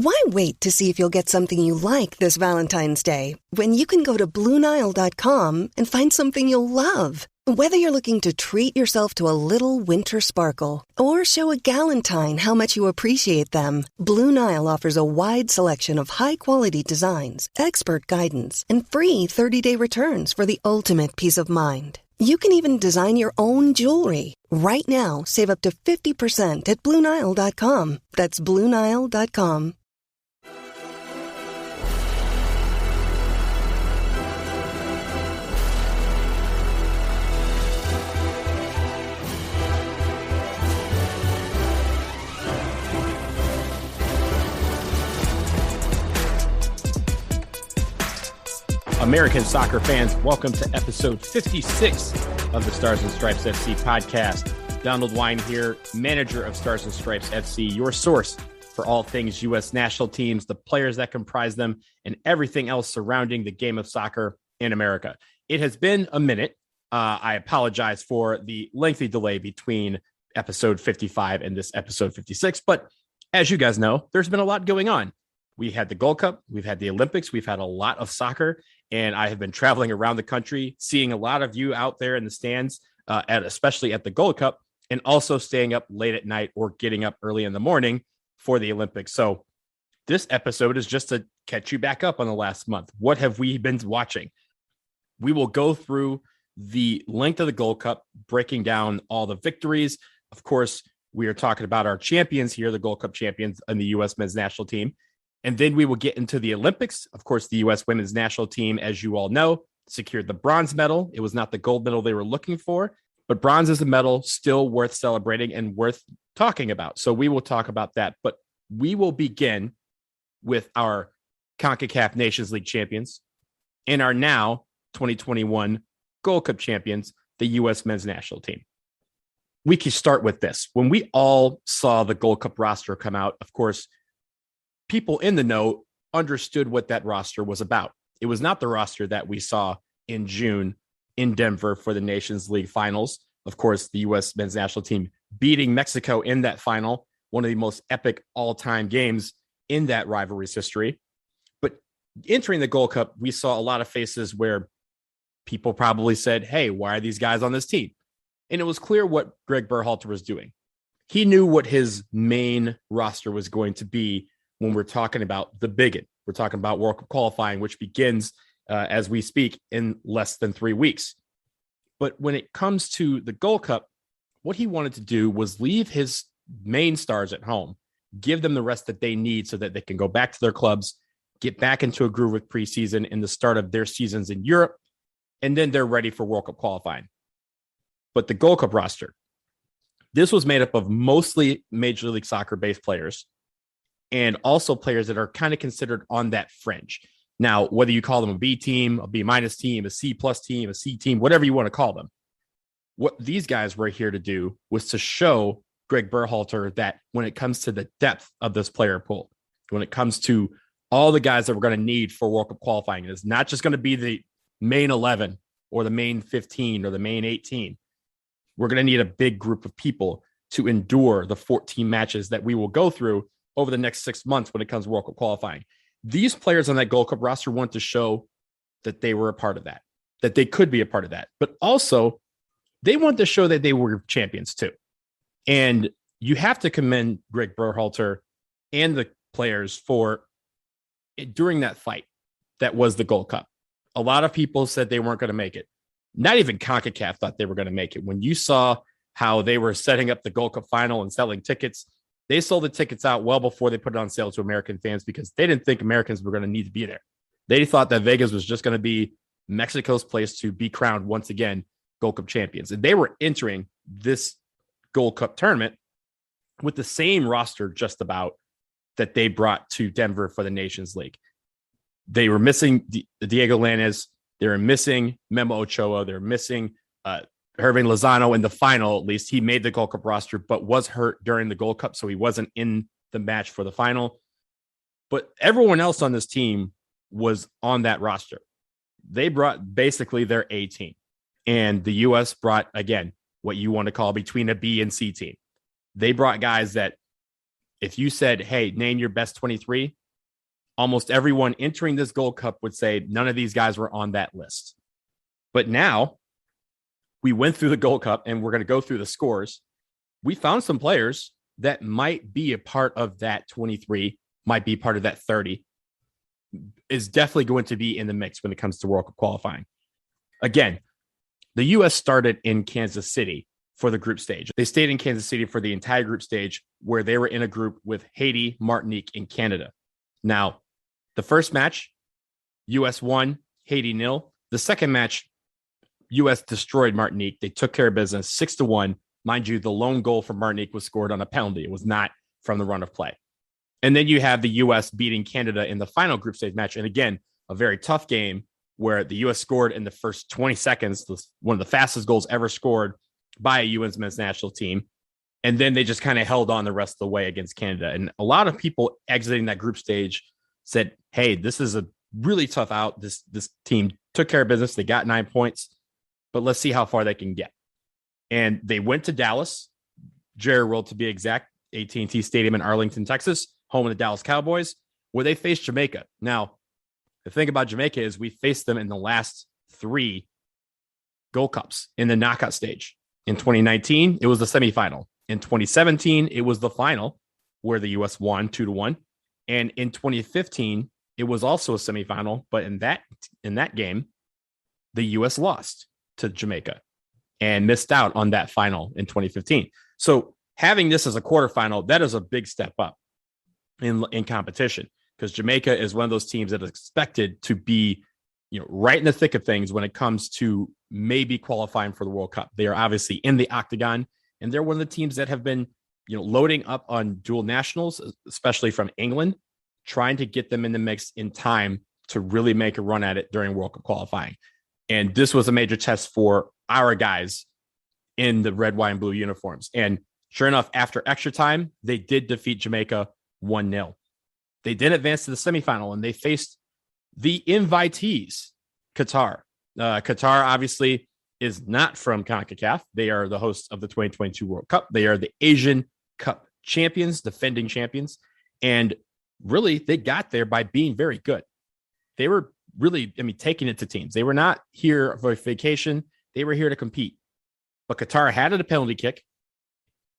Why wait to see if you'll get something you like this Valentine's Day when you can go to BlueNile.com and find something you'll love? Whether you're looking to treat yourself to a little winter sparkle or show a galentine how much you appreciate them, Blue Nile offers a wide selection of high-quality designs, expert guidance, and free 30-day returns for the ultimate peace of mind. You can even design your own jewelry. Right now, save up to 50% at BlueNile.com. That's BlueNile.com. American soccer fans, welcome to episode 56 of the Stars and Stripes FC podcast. Donald Wine here, manager of Stars and Stripes FC, your source for all things U.S. national teams, the players that comprise them, and everything else surrounding the game of soccer in America. It has been a minute. I apologize for the lengthy delay between episode 55 and this episode 56, but as you guys know, there's been a lot going on. We had the Gold Cup, we've had the Olympics, we've had a lot of soccer, and I have been traveling around the country, seeing a lot of you out there in the stands, especially at the Gold Cup, and also staying up late at night or getting up early in the morning for the Olympics. So this episode is just to catch you back up on the last month. What have we been watching? We will go through the length of the Gold Cup, breaking down all the victories. Of course, we are talking about our champions here, the Gold Cup champions and the U.S. men's national team. And then we will get into the Olympics. Of course, the U.S. women's national team, as you all know, secured the bronze medal. It was not the gold medal they were looking for, but bronze is a medal still worth celebrating and worth talking about. So we will talk about that. But we will begin with our CONCACAF Nations League champions and our now 2021 Gold Cup champions, the U.S. men's national team. We can start with this. When we all saw the Gold Cup roster come out, of course, people in the know understood what that roster was about. It was not the roster that we saw in June in Denver for the Nations League finals. Of course, the U.S. men's national team beating Mexico in that final, one of the most epic all-time games in that rivalry's history. But entering the Gold Cup, we saw a lot of faces where people probably said, hey, why are these guys on this team? And it was clear what Greg Berhalter was doing. He knew what his main roster was going to be when we're talking about the bigot. We're talking about World Cup qualifying, which begins as we speak in less than 3 weeks. But when it comes to the Gold Cup, what he wanted to do was leave his main stars at home, give them the rest that they need so that they can go back to their clubs, get back into a groove with preseason and the start of their seasons in Europe, and then they're ready for World Cup qualifying. But the Gold Cup roster, this was made up of mostly Major League Soccer-based players, and also players that are kind of considered on that fringe. Now, whether you call them a B team, a B minus team, a C plus team, a C team, whatever you want to call them, what these guys were here to do was to show Greg Berhalter that when it comes to the depth of this player pool, when it comes to all the guys that we're going to need for World Cup qualifying, it's not just going to be the main 11 or the main 15 or the main 18. We're going to need a big group of people to endure the 14 matches that we will go through over the next 6 months when it comes to World Cup qualifying. These players on that Gold Cup roster want to show that they were a part of that, that they could be a part of that, but also they want to show that they were champions too. And you have to commend Greg Berhalter and the players for during that fight that was the Gold Cup. A lot of people said they weren't going to make it. Not even CONCACAF thought they were going to make it. When you saw how they were setting up the Gold Cup final and selling tickets, they sold the tickets out well before they put it on sale to American fans because they didn't think Americans were going to need to be there. They thought that Vegas was just going to be Mexico's place to be crowned once again Gold Cup champions. And they were entering this Gold Cup tournament with the same roster just about that they brought to Denver for the Nations League. They were missing Diego Lainez. They were missing Memo Ochoa. They're missing Hervin Lozano in the final. At least he made the Gold Cup roster, but was hurt during the Gold Cup, so he wasn't in the match for the final. But everyone else on this team was on that roster. They brought basically their A team. And the U.S. brought, again, what you want to call between a B and C team. They brought guys that if you said, hey, name your best 23, almost everyone entering this Gold Cup would say none of these guys were on that list. But now we went through the Gold Cup and we're going to go through the scores. We found some players that might be a part of that 23, might be part of that 30, is definitely going to be in the mix when it comes to World Cup qualifying. Again, the U.S. started in Kansas City for the group stage. They stayed in Kansas City for the entire group stage, where they were in a group with Haiti, Martinique, and Canada. Now, the first match, U.S. won, Haiti 0. The second match, U.S. destroyed Martinique. They took care of business 6-1. Mind you, the lone goal for Martinique was scored on a penalty. It was not from the run of play. And then you have the U.S. beating Canada in the final group stage match. And again, a very tough game where the U.S. scored in the first 20 seconds, one of the fastest goals ever scored by a U.S. men's national team. And then they just kind of held on the rest of the way against Canada. And a lot of people exiting that group stage said, hey, this is a really tough out. This team took care of business. They got 9 points, but let's see how far they can get. And they went to Dallas, Jerry World to be exact, AT&T Stadium in Arlington, Texas, home of the Dallas Cowboys, where they faced Jamaica. Now, the thing about Jamaica is we faced them in the last 3 Gold Cups in the knockout stage. In 2019, it was the semifinal. In 2017, it was the final where the U.S. won 2-1. And in 2015, it was also a semifinal. But in that game, the U.S. lost to Jamaica and missed out on that final in 2015. So having this as a quarterfinal, that is a big step up in competition, because Jamaica is one of those teams that is expected to be, right in the thick of things when it comes to maybe qualifying for the World Cup. They are obviously in the octagon, and they're one of the teams that have been, loading up on dual nationals, especially from England, trying to get them in the mix in time to really make a run at it during World Cup qualifying. And this was a major test for our guys in the red, white, and blue uniforms. And sure enough, after extra time, they did defeat Jamaica 1-0. They did advance to the semifinal, and they faced the invitees, Qatar. Qatar obviously is not from CONCACAF. They are the hosts of the 2022 World Cup. They are the Asian Cup champions, defending champions. And really, they got there by being very good. They were really, taking it to teams. They were not here for vacation. They were here to compete. But Qatar had a penalty kick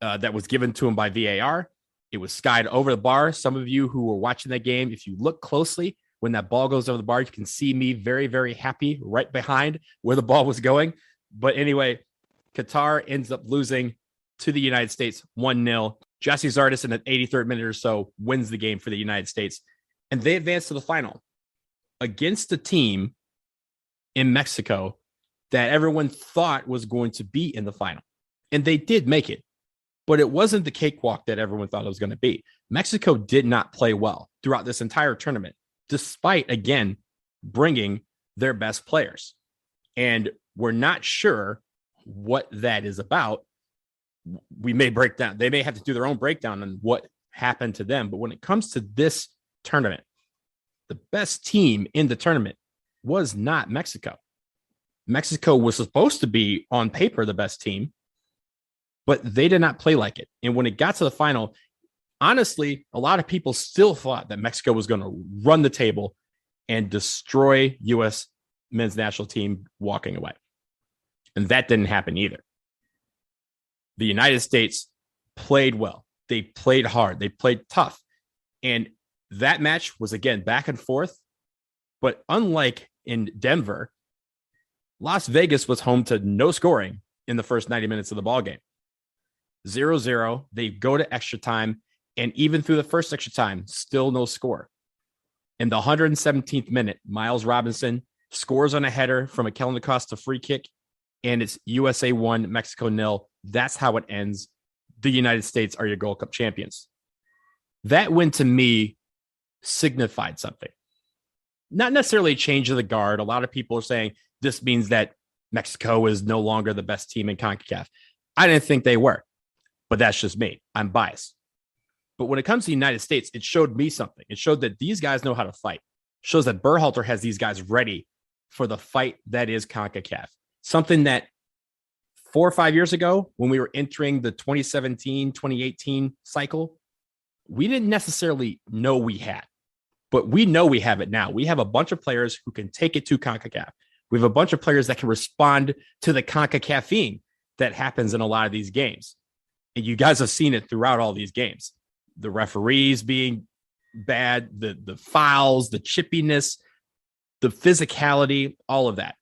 that was given to them by VAR. It was skied over the bar. Some of you who were watching that game, if you look closely, when that ball goes over the bar, you can see me very, very happy right behind where the ball was going. But anyway, Qatar ends up losing to the United States 1-0. Jesse Zardes in the 83rd minute or so wins the game for the United States. And they advance to the final against a team in Mexico that everyone thought was going to be in the final. And they did make it. But it wasn't the cakewalk that everyone thought it was going to be. Mexico did not play well throughout this entire tournament, despite, again, bringing their best players. And we're not sure what that is about. We may break down. They may have to do their own breakdown on what happened to them. But when it comes to this tournament, the best team in the tournament was not Mexico. Mexico was supposed to be, on paper, the best team, but they did not play like it. And when it got to the final, honestly, a lot of people still thought that Mexico was going to run the table and destroy U.S. men's national team walking away. And that didn't happen either. The United States played well. They played hard. They played tough. And that match was, again, back and forth. But unlike in Denver, Las Vegas was home to no scoring in the first 90 minutes of the ballgame. 0-0. They go to extra time. And even through the first extra time, still no score. In the 117th minute, Miles Robinson scores on a header from a Kellen Acosta free kick. And it's USA 1, Mexico 0. That's how it ends. The United States are your Gold Cup champions. That win, to me, signified something. Not necessarily a change of the guard. A lot of people are saying this means that Mexico is no longer the best team in CONCACAF. I didn't think they were, but that's just me. I'm biased. But when it comes to the United States, it showed me something. It showed that these guys know how to fight. It shows that Berhalter has these guys ready for the fight that is CONCACAF. Something that 4 or 5 years ago, when we were entering the 2017, 2018 cycle, we didn't necessarily know we had, but we know we have it now. We have a bunch of players who can take it to CONCACAF. We have a bunch of players that can respond to the CONCACAFing that happens in a lot of these games. And you guys have seen it throughout all these games. The referees being bad, the fouls, the chippiness, the physicality, all of that.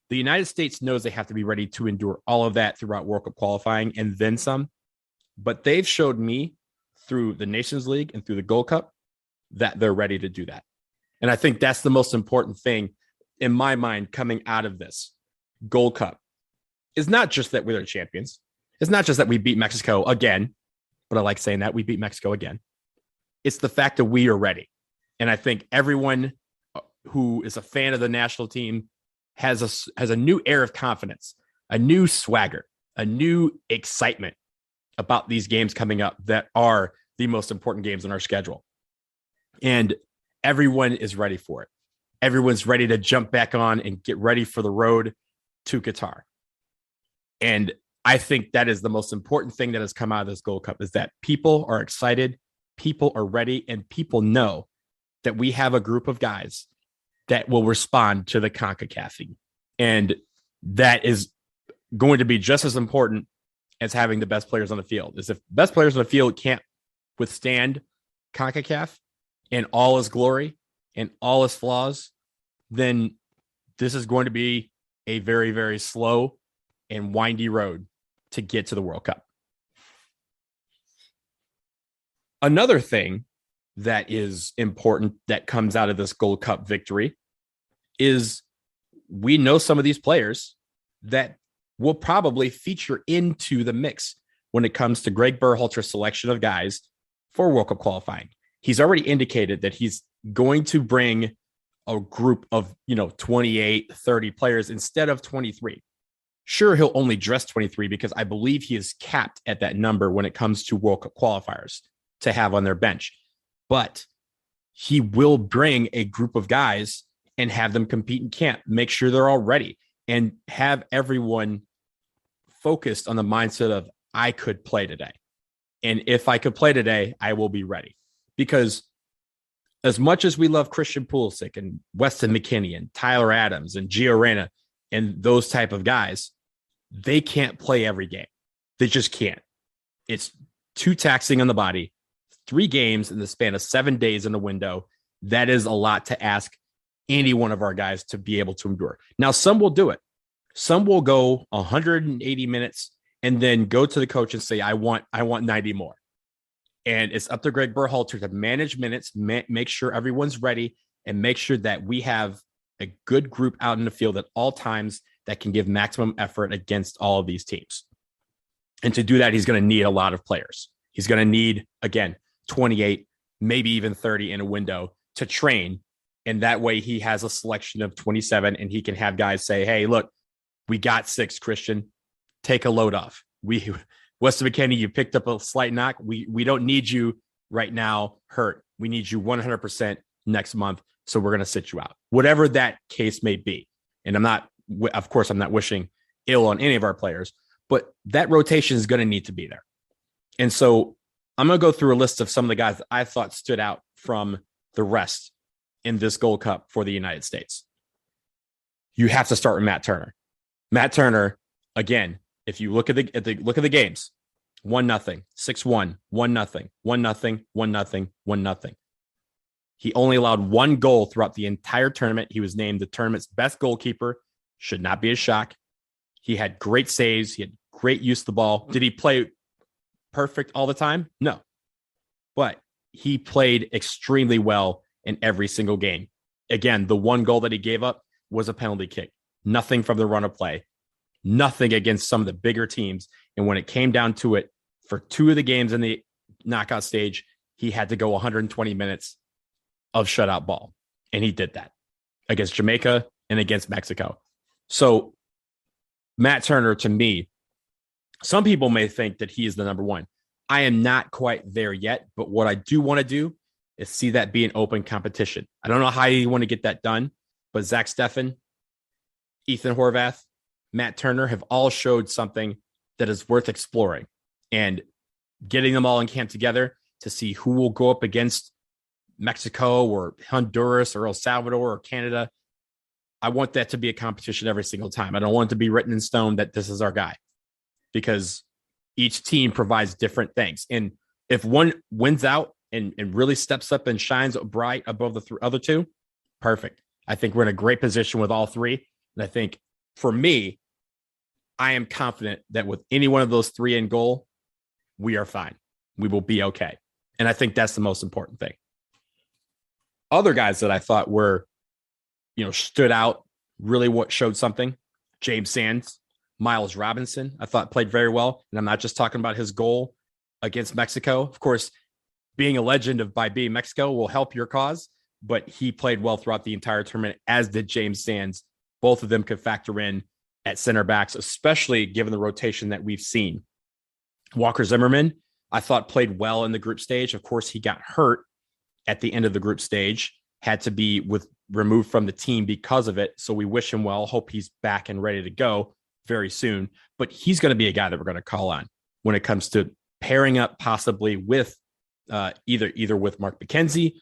The United States knows they have to be ready to endure all of that throughout World Cup qualifying and then some. But they've showed me through the Nations League and through the Gold Cup that they're ready to do that. And I think that's the most important thing in my mind coming out of this Gold Cup. It's not just that we're the champions. It's not just that we beat Mexico again, but I like saying that we beat Mexico again. It's the fact that we are ready. And I think everyone who is a fan of the national team has a new air of confidence, a new swagger, a new excitement about these games coming up that are the most important games on our schedule. And everyone is ready for it. Everyone's ready to jump back on and get ready for the road to Qatar. And I think that is the most important thing that has come out of this Gold Cup is that people are excited, people are ready, and people know that we have a group of guys that will respond to the CONCACAF. And that is going to be just as important as having the best players on the field. Is if best players on the field can't withstand CONCACAF in all its glory and all its flaws, then this is going to be a very, very slow and windy road to get to the World Cup. Another thing that is important that comes out of this Gold Cup victory is we know some of these players that will probably feature into the mix when it comes to Greg Berhalter's selection of guys for World Cup qualifying. He's already indicated that he's going to bring a group of, 28, 30 players instead of 23. Sure, he'll only dress 23 because I believe he is capped at that number when it comes to World Cup qualifiers to have on their bench. But he will bring a group of guys and have them compete in camp, make sure they're all ready, and have everyone focused on the mindset of, I could play today. And if I could play today, I will be ready. Because as much as we love Christian Pulisic and Weston McKennie and Tyler Adams and Gio Reyna and those type of guys, they can't play every game. They just can't. It's too taxing on the body. 3 games in the span of 7 days in a window. That is a lot to ask any one of our guys to be able to endure. Now, some will do it. Some will go 180 minutes and then go to the coach and say, I want 90 more. And it's up to Greg Berhalter to manage minutes, make sure everyone's ready, and make sure that we have a good group out in the field at all times that can give maximum effort against all of these teams. And to do that, he's going to need a lot of players. He's going to need, again, 28, maybe even 30 in a window to train. And that way he has a selection of 27 and he can have guys say, hey, look, we got 6, Christian, take a load off. Weston McKennie, you picked up a slight knock. We don't need you right now hurt. We need you 100% next month. So we're going to sit you out, whatever that case may be. And I'm not wishing ill on any of our players, but that rotation is going to need to be there. And so I'm going to go through a list of some of the guys that I thought stood out from the rest in this Gold Cup for the United States. You have to start with Matt Turner. Matt Turner, again, if you look at the games, 1-0, 6-1, 1-0, 1-0, 1-0, 1-0. He only allowed 1 goal throughout the entire tournament. He was named the tournament's best goalkeeper. Should not be a shock. He had great saves. He had great use of the ball. Did he play perfect all the time? No. But he played extremely well in every single game. Again, the 1 goal that he gave up was a penalty kick. Nothing from the run of play. Nothing against some of the bigger teams. And when it came down to it, for 2 of the games in the knockout stage, he had to go 120 minutes of shutout ball. And he did that against Jamaica and against Mexico. So Matt Turner, to me, some people may think that he is the number 1. I am not quite there yet, but what I do want to do is see that be an open competition. I don't know how you want to get that done, but Zach Steffen, Ethan Horvath, Matt Turner have all showed something that is worth exploring. And getting them all in camp together to see who will go up against Mexico or Honduras or El Salvador or Canada. I want that to be a competition every single time. I don't want it to be written in stone that this is our guy, because each team provides different things. And if one wins out and really steps up and shines bright above the other two, perfect. I think we're in a great position with all three. And I think for me, I am confident that with any one of those three in goal, we are fine. We will be okay. And I think that's the most important thing. Other guys that I thought were, stood out, really what showed something. James Sands, Miles Robinson, I thought played very well. And I'm not just talking about his goal against Mexico. Of course, being a legend by being Mexico will help your cause, but he played well throughout the entire tournament, as did James Sands. Both of them could factor in at center backs, especially given the rotation that we've seen. Walker Zimmerman, I thought played well in the group stage. Of course, he got hurt at the end of the group stage, had to be removed from the team because of it. So we wish him well. Hope he's back and ready to go very soon. But he's going to be a guy that we're going to call on when it comes to pairing up possibly with either with Mark McKenzie,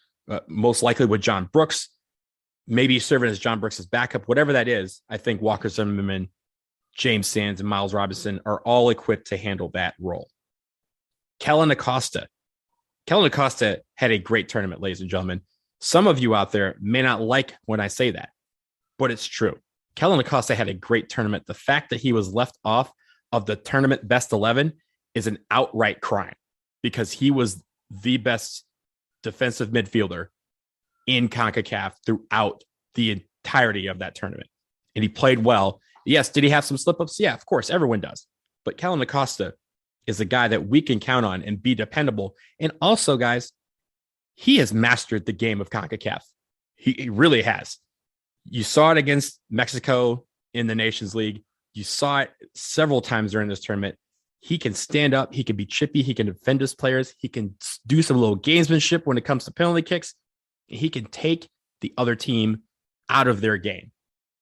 most likely with John Brooks, maybe serving as John Brooks' backup, whatever that is. I think Walker Zimmerman, James Sands, and Miles Robinson are all equipped to handle that role. Kellen Acosta. Kellen Acosta had a great tournament, ladies and gentlemen. Some of you out there may not like when I say that, but it's true. Kellen Acosta had a great tournament. The fact that he was left off of the tournament best 11 is an outright crime, because he was the best defensive midfielder in CONCACAF throughout the entirety of that tournament. And he played well. Yes, did he have some slip-ups? Yeah, of course, everyone does. But Kellen Acosta is a guy that we can count on and be dependable. And also, guys, he has mastered the game of CONCACAF. He really has. You saw it against Mexico in the Nations League. You saw it several times during this tournament. He can stand up. He can be chippy. He can defend his players. He can do some little gamesmanship when it comes to penalty kicks. He can take the other team out of their game.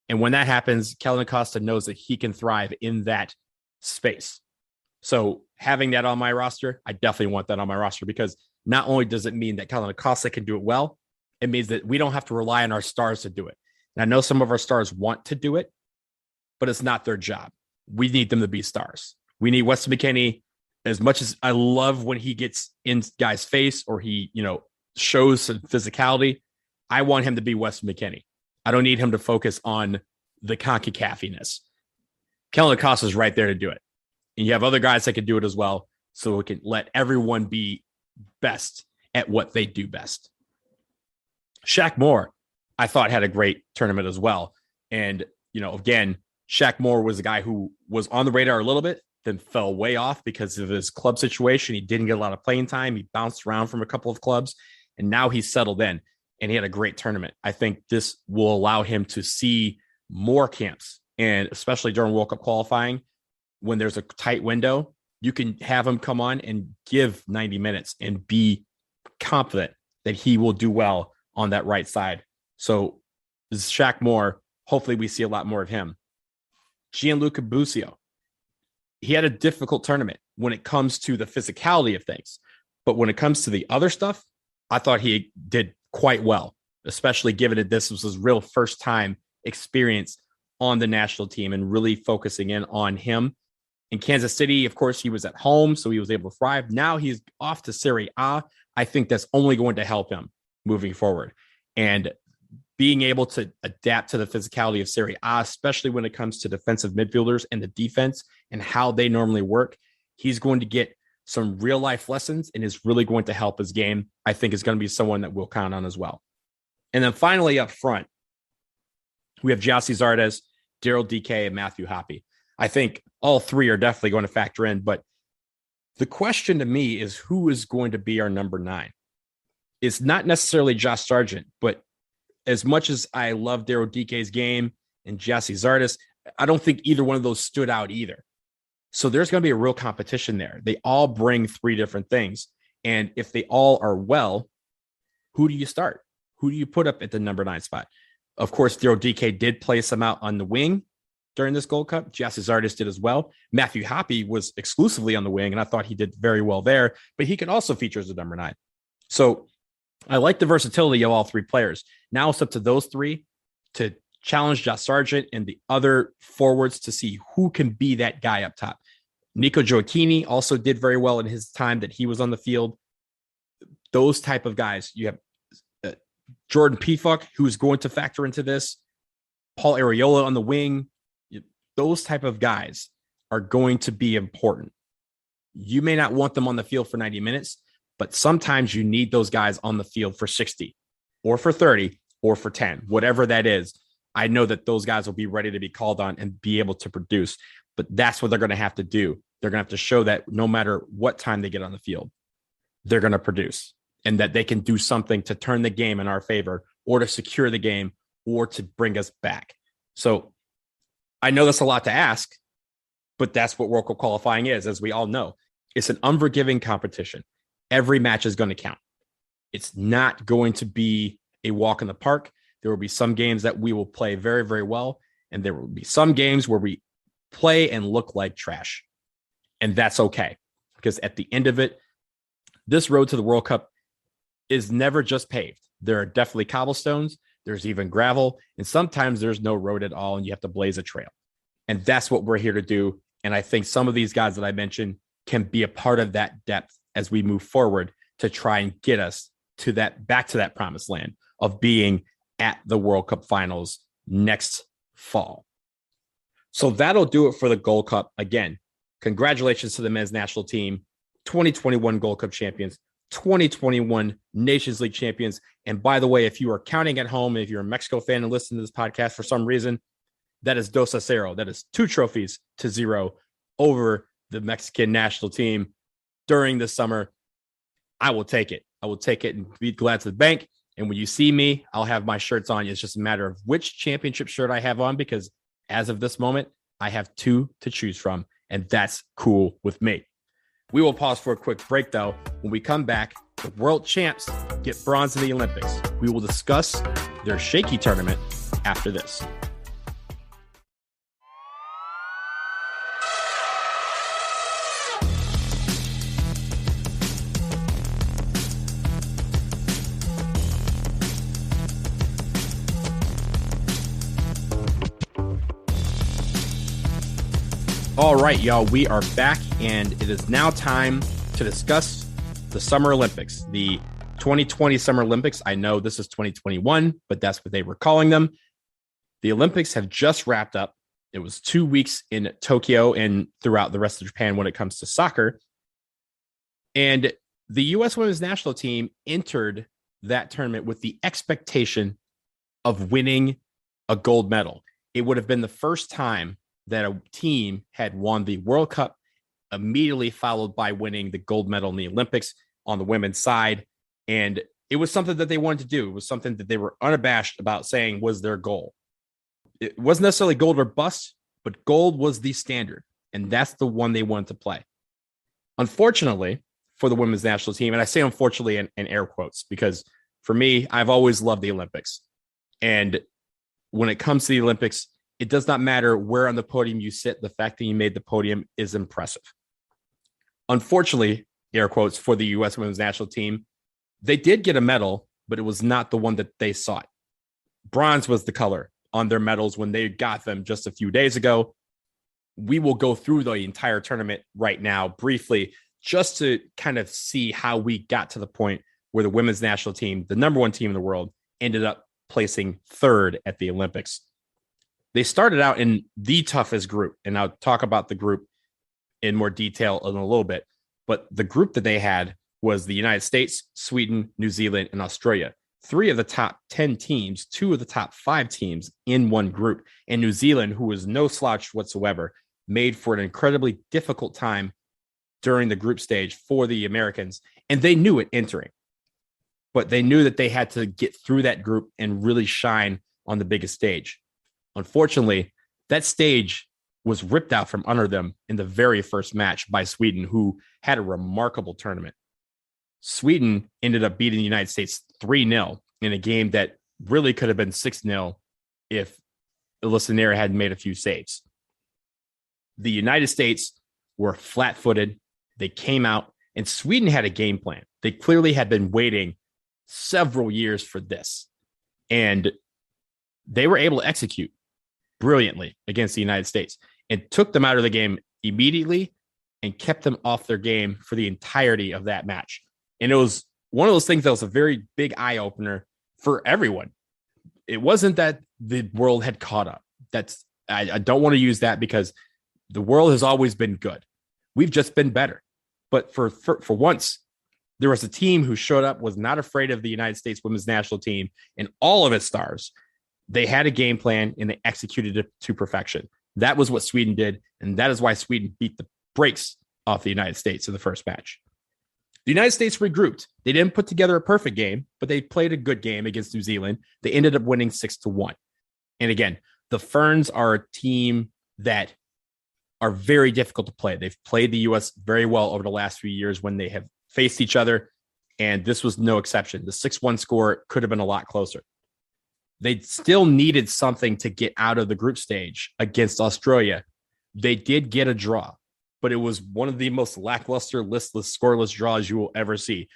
And when that happens, Kellen Acosta knows that he can thrive in that space. So having that on my roster, I definitely want that on my roster, because not only does it mean that Kellen Acosta can do it well, it means that we don't have to rely on our stars to do it. And I know some of our stars want to do it, but it's not their job. We need them to be stars. We need Weston McKennie. As much as I love when he gets in guys' face or he, shows some physicality, I want him to be Weston McKennie. I don't need him to focus on the CONCACAF-iness. Kellen Acosta is right there to do it. And you have other guys that can do it as well, so we can let everyone be best at what they do best. Shaq Moore, I thought, had a great tournament as well. And, again, Shaq Moore was a guy who was on the radar a little bit, then fell way off because of his club situation. He didn't get a lot of playing time. He bounced around from a couple of clubs, and now he's settled in, and he had a great tournament. I think this will allow him to see more camps, and especially during World Cup qualifying, when there's a tight window, you can have him come on and give 90 minutes and be confident that he will do well on that right side. So this is Shaq Moore. Hopefully we see a lot more of him. Gianluca Busio. He had a difficult tournament when it comes to the physicality of things. But when it comes to the other stuff, I thought he did quite well, especially given that this was his real first time experience on the national team and really focusing in on him. In Kansas City, of course, he was at home, so he was able to thrive. Now he's off to Serie A. I think that's only going to help him moving forward. And being able to adapt to the physicality of Serie A, especially when it comes to defensive midfielders and the defense and how they normally work, he's going to get some real life lessons and is really going to help his game. I think is going to be someone that we'll count on as well. And then finally up front, we have Gyasi Zardes, Daryl DK, and Matthew Hoppe. I think all three are definitely going to factor in, but the question to me is who is going to be our number 9? It's not necessarily Josh Sargent, but as much as I love Daryl DK's game and Gyasi Zardes, I don't think either one of those stood out either. So there's going to be a real competition there. They all bring 3 different things. And if they all are well, who do you start? Who do you put up at the number 9 spot? Of course, Daryl DK did play some out on the wing, during this Gold Cup. Jesse Zardes did as well. Matthew Hoppe was exclusively on the wing, and I thought he did very well there, but he could also feature as a number 9. So I like the versatility of all 3 players. Now it's up to those 3 to challenge Josh Sargent and the other forwards to see who can be that guy up top. Nico Gioacchini also did very well in his time that he was on the field. Those type of guys. You have Jordan Pefok, who's going to factor into this. Paul Arriola on the wing. Those type of guys are going to be important. You may not want them on the field for 90 minutes, but sometimes you need those guys on the field for 60 or for 30 or for 10, whatever that is. I know that those guys will be ready to be called on and be able to produce, but that's what they're going to have to do. They're going to have to show that no matter what time they get on the field, they're going to produce and that they can do something to turn the game in our favor or to secure the game or to bring us back. So I know that's a lot to ask, but that's what World Cup qualifying is, as we all know. It's an unforgiving competition. Every match is going to count. It's not going to be a walk in the park. There will be some games that we will play very, very well, and there will be some games where we play and look like trash. And that's okay, because at the end of it, this road to the World Cup is never just paved. There are definitely cobblestones. There's even gravel, and sometimes there's no road at all, and you have to blaze a trail. And that's what we're here to do. And I think some of these guys that I mentioned can be a part of that depth as we move forward to try and get us to that, back to that promised land of being at the World Cup finals next fall. So that'll do it for the Gold Cup. Again, congratulations to the men's national team, 2021 Gold Cup champions, 2021 Nations League champions. And by the way, if you are counting at home, if you're a Mexico fan and listen to this podcast for some reason, that is 2-0. That is 2 trophies to 0 over the Mexican national team during the summer. I will take it. I will take it and be glad to the bank. And when you see me, I'll have my shirts on. It's just a matter of which championship shirt I have on, because as of this moment, I have 2 to choose from, and that's cool with me. We will pause for a quick break, though. When we come back, the world champs get bronze in the Olympics. We will discuss their shaky tournament after this. All right, y'all, we are back, and it is now time to discuss the Summer Olympics, the 2020 Summer Olympics. I know this is 2021, but that's what they were calling them. The Olympics have just wrapped up. It was 2 weeks in Tokyo and throughout the rest of Japan when it comes to soccer. And the U.S. women's national team entered that tournament with the expectation of winning a gold medal. It would have been the first time that a team had won the World Cup, immediately followed by winning the gold medal in the Olympics on the women's side. And it was something that they wanted to do. It was something that they were unabashed about saying was their goal. It wasn't necessarily gold or bust, but gold was the standard. And that's the one they wanted to play. Unfortunately for the women's national team, and I say unfortunately in air quotes, because for me, I've always loved the Olympics. And when it comes to the Olympics, it does not matter where on the podium you sit. The fact that you made the podium is impressive. Unfortunately, air quotes, for the U.S. women's national team, they did get a medal, but it was not the one that they sought. Bronze was the color on their medals when they got them just a few days ago. We will go through the entire tournament right now briefly, just to kind of see how we got to the point where the women's national team, the number 1 team in the world, ended up placing 3rd at the Olympics. They started out in the toughest group, and I'll talk about the group in more detail in a little bit. But the group that they had was the United States, Sweden, New Zealand, and Australia. 3 of the top 10 teams, 2 of the top 5 teams in one group. And New Zealand, who was no slouch whatsoever, made for an incredibly difficult time during the group stage for the Americans. And they knew it entering. But they knew that they had to get through that group and really shine on the biggest stage. Unfortunately, that stage was ripped out from under them in the very first match by Sweden, who had a remarkable tournament. Sweden ended up beating the United States 3-0 in a game that really could have been 6-0 if Alyssa Nair had made a few saves. The United States were flat-footed. They came out, and Sweden had a game plan. They clearly had been waiting several years for this, and they were able to execute brilliantly against the United States and took them out of the game immediately and kept them off their game for the entirety of that match. And it was one of those things that was a very big eye-opener for everyone. It wasn't that the world had caught up. I don't want to use that because the world has always been good. We've just been better. But for once, there was a team who showed up, was not afraid of the United States women's national team and all of its stars. They had a game plan and they executed it to perfection. That was what Sweden did. And that is why Sweden beat the brakes off the United States in the first match. The United States regrouped. They didn't put together a perfect game, but they played a good game against New Zealand. They ended up winning 6-1. And again, the Ferns are a team that are very difficult to play. They've played the U.S. very well over the last few years when they have faced each other, and this was no exception. The 6-1 score could have been a lot closer. They still needed something to get out of the group stage against Australia. They did get a draw, but it was one of the most lackluster, listless, scoreless draws you will ever see.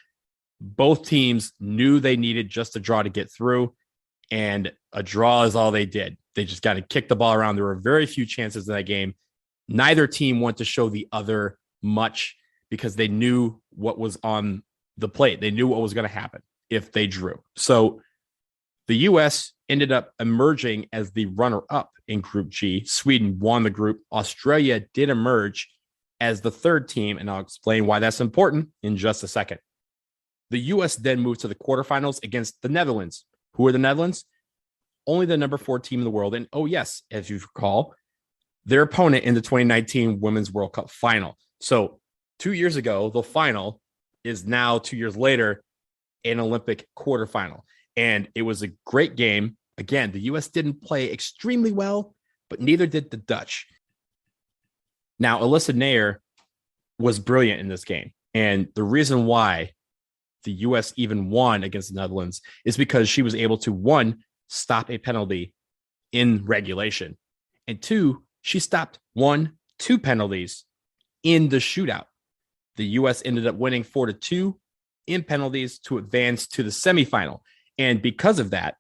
Both teams knew they needed just a draw to get through, and a draw is all they did. They just got to kick the ball around. There were very few chances in that game. Neither team wanted to show the other much because they knew what was on the plate. They knew what was going to happen if they drew. So the U.S. ended up emerging as the runner-up in Group G. Sweden won the group. Australia did emerge as the third team, and I'll explain why that's important in just a second. The U.S. then moved to the quarterfinals against the Netherlands. Who are the Netherlands? Only the number 4 team in the world. And, oh, yes, as you recall, their opponent in the 2019 Women's World Cup final. So 2 years ago, the final is now 2 years later an Olympic quarterfinal. And it was a great game. Again, the U.S. didn't play extremely well, but neither did the Dutch. Now, Alyssa Nair was brilliant in this game. And the reason why the U.S. even won against the Netherlands is because she was able to, 1, stop a penalty in regulation, and 2, she stopped 2 penalties in the shootout. The U.S. ended up winning 4-2 in penalties to advance to the semifinal. And because of that,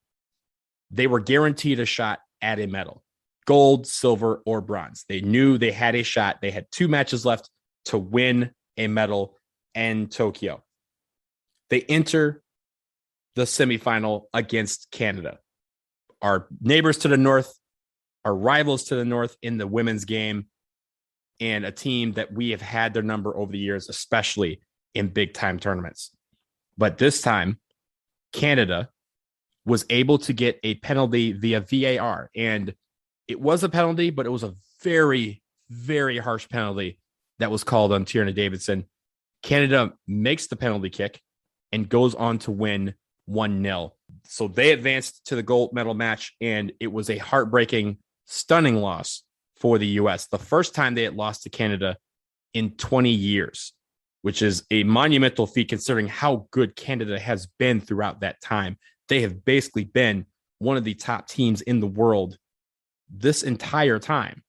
they were guaranteed a shot at a medal, gold, silver, or bronze. They knew they had a shot. They had 2 matches left to win a medal in Tokyo. They enter the semifinal against Canada, our neighbors to the north, our rivals to the north in the women's game, and a team that we have had their number over the years, especially in big-time tournaments. But this time, Canada was able to get a penalty via VAR, and it was a penalty, but it was a very, very harsh penalty that was called on Tierna Davidson. Canada makes the penalty kick and goes on to win 1-0. So they advanced to the gold medal match, and it was a heartbreaking, stunning loss for the U.S. The first time they had lost to Canada in 20 years, which is a monumental feat considering how good Canada has been throughout that time. They have basically been one of the top teams in the world this entire time.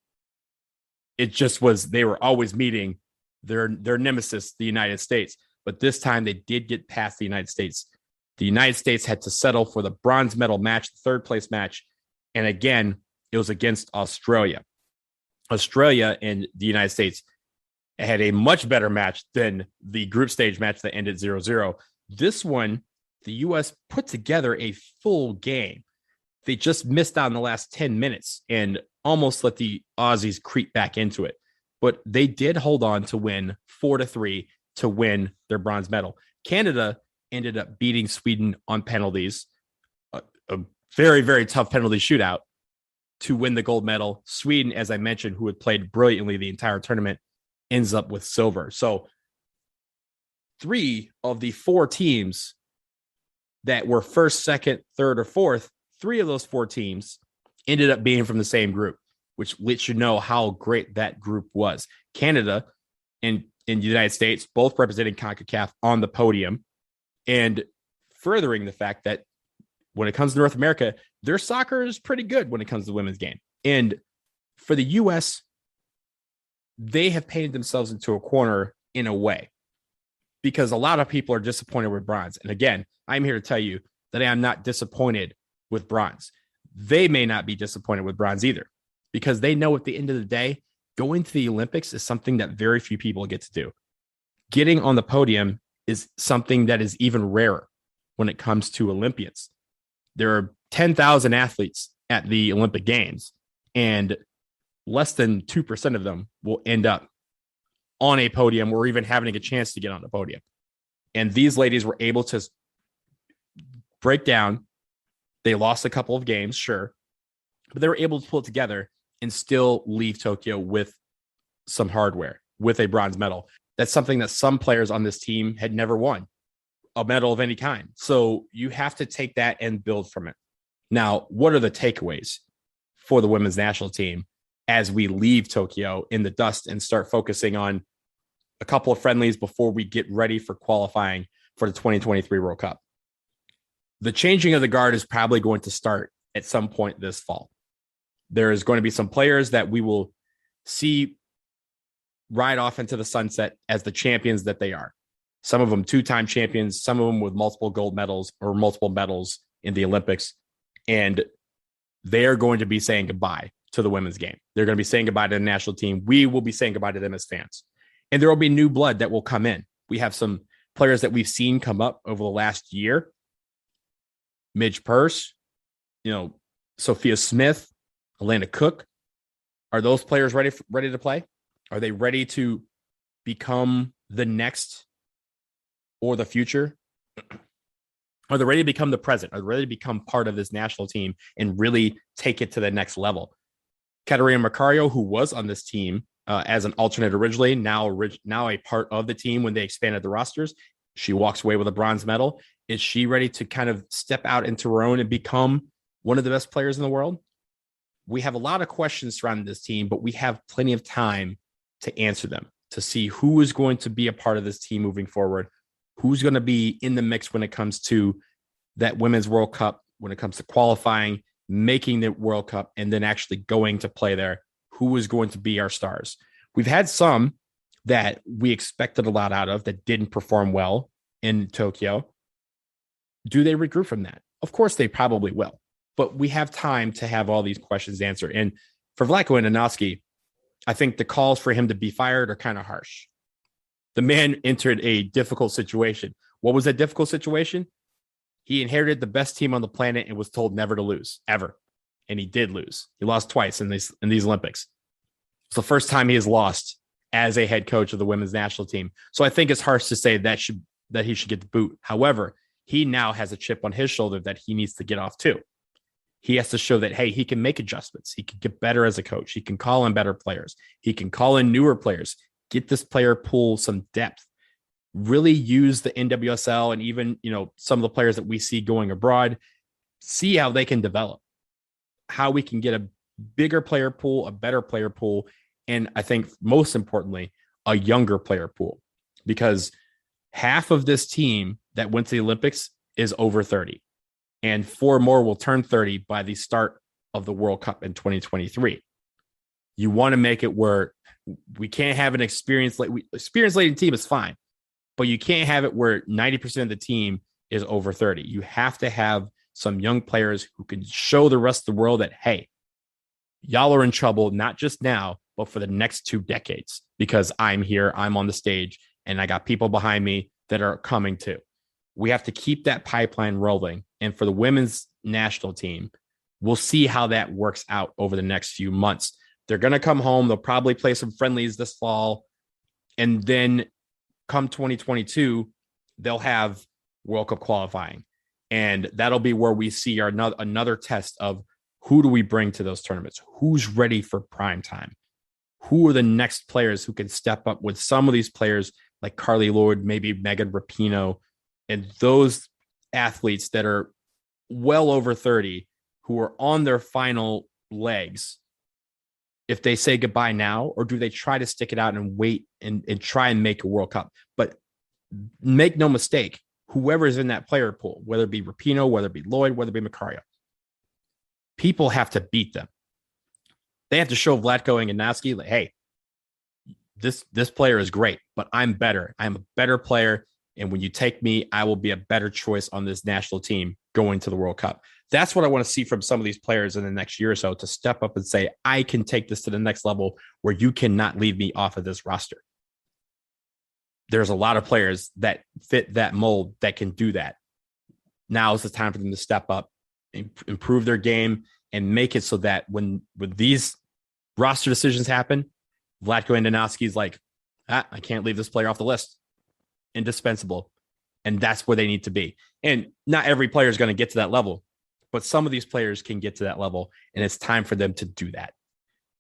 It just was, they were always meeting their nemesis, the United States. But this time they did get past the United States. The United States had to settle for the bronze medal match, the third place match. And again, it was against Australia. Australia and the United States had a much better match than the group stage match that ended 0-0. This one, the U.S. put together a full game. They just missed out in the last 10 minutes and almost let the Aussies creep back into it. But they did hold on to win 4-3 to win their bronze medal. Canada ended up beating Sweden on penalties, a very, very tough penalty shootout to win the gold medal. Sweden, as I mentioned, who had played brilliantly the entire tournament, ends up with silver. So 3 of the 4 teams that were first, second, third, or fourth, 3 of those 4 teams ended up being from the same group, which lets you know how great that group was. Canada and the United States, both representing CONCACAF on the podium, and furthering the fact that when it comes to North America, their soccer is pretty good when it comes to the women's game. And for the U.S., they have painted themselves into a corner in a way, because a lot of people are disappointed with bronze. And again, I'm here to tell you that I am not disappointed with bronze. They may not be disappointed with bronze either, because they know at the end of the day, going to the Olympics is something that very few people get to do. Getting on the podium is something that is even rarer when it comes to Olympians. There are 10,000 athletes at the Olympic Games, and less than 2% of them will end up on a podium or even having a chance to get on the podium. And these ladies were able to break down. They lost a couple of games, sure, but they were able to pull it together and still leave Tokyo with some hardware, with a bronze medal. That's something that some players on this team had never won, a medal of any kind. So you have to take that and build from it. Now, what are the takeaways for the women's national team as we leave Tokyo in the dust and start focusing on a couple of friendlies before we get ready for qualifying for the 2023 World Cup? The changing of the guard is probably going to start at some point this fall. There is going to be some players that we will see ride off into the sunset as the champions that they are. Some of them two-time champions, some of them with multiple gold medals or multiple medals in the Olympics. And they are going to be saying goodbye to the women's game. They're going to be saying goodbye to the national team. We will be saying goodbye to them as fans. And there will be new blood that will come in. We have some players that we've seen come up over the last year. Midge Purse, Sophia Smith, Alana Cook. Are those players ready to play? Are they ready to become the next or the future? Are they ready to become the present? Are they ready to become part of this national team and really take it to the next level? Katerina Macario, who was on this team as an alternate originally, now a part of the team when they expanded the rosters, she walks away with a bronze medal. Is she ready to kind of step out into her own and become one of the best players in the world? We have a lot of questions surrounding this team, but we have plenty of time to answer them, to see who is going to be a part of this team moving forward, who's going to be in the mix when it comes to that Women's World Cup, when it comes to qualifying, making the World Cup, and then actually going to play there, who is going to be our stars. We've had some that we expected a lot out of that didn't perform well in Tokyo. Do they regroup from that? Of course, they probably will. But we have time to have all these questions answered. And for Vlatko Andonovski, I think the calls for him to be fired are kind of harsh. The man entered a difficult situation. What was that difficult situation? He inherited the best team on the planet and was told never to lose, ever. And he did lose. He lost twice in these Olympics. It's the first time he has lost as a head coach of the women's national team. So I think it's harsh to say that he should get the boot. However, he now has a chip on his shoulder that he needs to get off too. He has to show that, hey, he can make adjustments. He can get better as a coach. He can call in better players. He can call in newer players, get this player pool some depth, really use the NWSL and even, some of the players that we see going abroad, see how they can develop, how we can get a bigger player pool, a better player pool, and I think most importantly, a younger player pool, because half of this team that went to the Olympics is over 30. And 4 more will turn 30 by the start of the World Cup in 2023. You want to make it where we can't have an experience laden team is fine, but you can't have it where 90% of the team is over 30. You have to have some young players who can show the rest of the world that, hey, y'all are in trouble, not just now, but for the next 2 decades, because I'm here, I'm on the stage, and I got people behind me that are coming too. We have to keep that pipeline rolling. And for the women's national team, we'll see how that works out over the next few months. They're going to come home. They'll probably play some friendlies this fall. And then come 2022, they'll have World Cup qualifying. And that'll be where we see another test of who do we bring to those tournaments? Who's ready for prime time? Who are the next players who can step up with some of these players like Carly Lloyd, maybe Megan Rapinoe, and those athletes that are well over 30 who are on their final legs, if they say goodbye now, or do they try to stick it out and wait and try and make a World Cup? But make no mistake, whoever is in that player pool, whether it be Rapinoe, whether it be Lloyd, whether it be Macario, people have to beat them. They have to show Vlatko and Ganowski, like, hey, this player is great, but I'm better. I'm a better player. And when you take me, I will be a better choice on this national team going to the World Cup. That's what I want to see from some of these players in the next year or so, to step up and say, I can take this to the next level where you cannot leave me off of this roster. There's a lot of players that fit that mold that can do that. Now is the time for them to step up, improve their game, and make it so that when these roster decisions happen, Vlatko Andonovski's like, I can't leave this player off the list. Indispensable. And that's where they need to be. And not every player is going to get to that level, but some of these players can get to that level, and it's time for them to do that.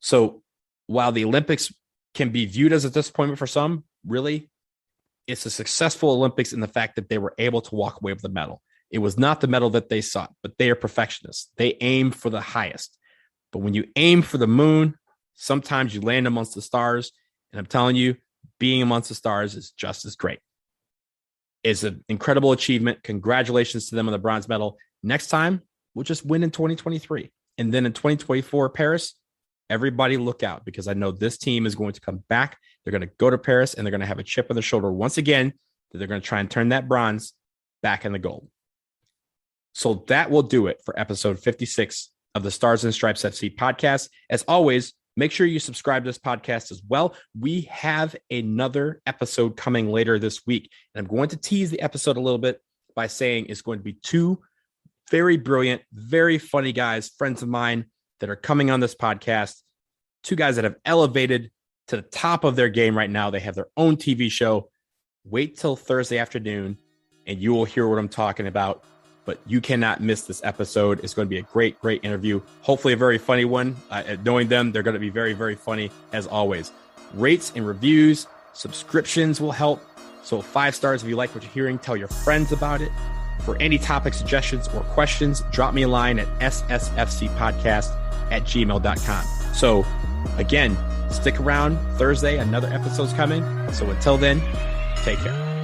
So while the Olympics can be viewed as a disappointment for some, really, it's a successful Olympics in the fact that they were able to walk away with the medal. It was not the medal that they sought, but they are perfectionists. They aim for the highest. But when you aim for the moon, sometimes you land amongst the stars. And I'm telling you, being amongst the stars is just as great. It's an incredible achievement. Congratulations to them on the bronze medal. Next time, we'll just win in 2023. And then in 2024, Paris, everybody look out, because I know this team is going to come back. They're going to go to Paris, and they're going to have a chip on their shoulder once again, that they're going to try and turn that bronze back in the gold. So that will do it for episode 56 of the Stars and Stripes FC podcast. As always, make sure you subscribe to this podcast as well. We have another episode coming later this week, and I'm going to tease the episode a little bit by saying it's going to be two very brilliant, very funny guys, friends of mine, that are coming on this podcast. Two guys that have elevated to the top of their game right now. They have their own TV show. Wait till Thursday afternoon, and you will hear what I'm talking about. But you cannot miss this episode. It's going to be a great, great interview. Hopefully a very funny one. Knowing them, they're going to be very, very funny as always. Rates and reviews, subscriptions will help. So 5 stars if you like what you're hearing. Tell your friends about it. For any topic suggestions or questions, drop me a line at ssfcpodcast@gmail.com. So again, stick around. Thursday, another episode's coming. So until then, take care.